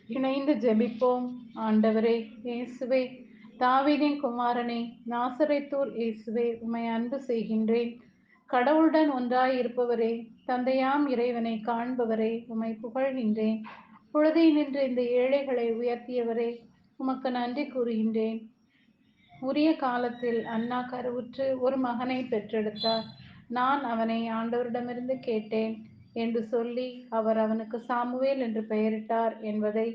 இணைந்து ஜெபிப்போம். ஆண்டவரே இயேசுவே, தாவீதின் குமாரனே, நாசரேத்தூர் இயேசுவே, உம்மை அன்பு செய்கின்றேன். கடவுளுடன் ஒன்றாய் இருப்பவரே, தந்தையாம் இறைவனை காண்பவரே, உம்மை புகழ்கின்றேன். புழுதி நின்று இந்த ஏழைகளை உயர்த்தியவரே, உமக்கு நன்றி கூறுகின்றேன். உரிய காலத்தில் அன்னா கருவுற்று ஒரு மகனை பெற்றெடுத்தார். நான் அவனை ஆண்டவரிடமிருந்து கேட்டேன் என்று சொல்லி அவர் அவனுக்கு சாமுவேல் என்று பெயரிட்டார் என்பதை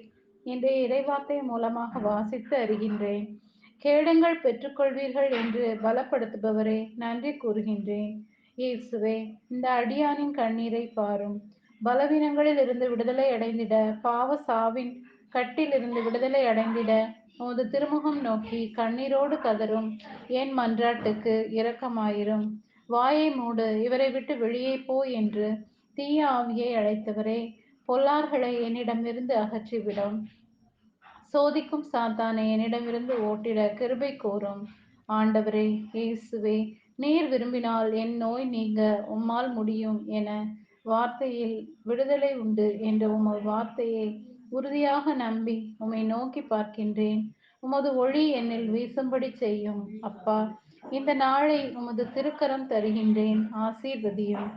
இன்றைய இறைவார்த்தை மூலமாக வாசித்து அறிகின்றேன். கேளுங்கள் பெற்றுக்கொள்வீர்கள் என்று பலப்படுத்துபவரே, நன்றி கூறுகின்றேன். இயேசுவே, இந்த அடியானின் கண்ணீரை பாரும். பலவீனங்களில் இருந்து விடுதலை அடைந்திட, பாவ சாவின் கட்டிலிருந்து விடுதலை அடைந்திட உமது திருமுகம் நோக்கி கண்ணீரோடு கதரும் என் மன்றாட்டுக்கு இரக்கமாயிரும். வாயை மூடு, இவரை விட்டு வெளியே போ என்று தீய ஆவியை அழைத்தவரே, பொல்லார்களை என்னிடமிருந்து அகற்றிவிடும். சோதிக்கும் சாத்தானை என்னிடமிருந்து ஓட்டிட கிருபை கோரும். ஆண்டவரே இயேசுவே, நீர் விரும்பினால் என் நோய் நீங்க உம்மால் முடியும் என வார்த்தையில் விடுதலை உண்டு என்ற உமது வார்த்தையை உறுதியாக நம்பி உம்மை நோக்கி பார்க்கின்றேன். உமது ஒளி என்னில் வீசும்படி செய்யும். அப்பா, இந்த நாளை உமது திருக்கரம் தருகின்றேன். ஆசீர்வதியும்,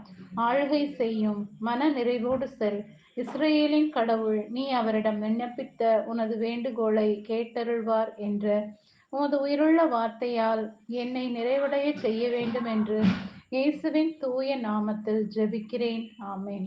ஆளுகை செய்யும், மன நிறைவோடு செல். இஸ்ரேலின் கடவுள், நீ அவரிடம் விண்ணப்பித்த உனது வேண்டுகோளை கேட்டருள்வார் என்ற உமது உயிருள்ள வார்த்தையால் என்னை நிறைவடைய செய்ய வேண்டும் என்று இயேசுவின் தூய நாமத்தில் ஜெபிக்கிறேன். ஆமென்.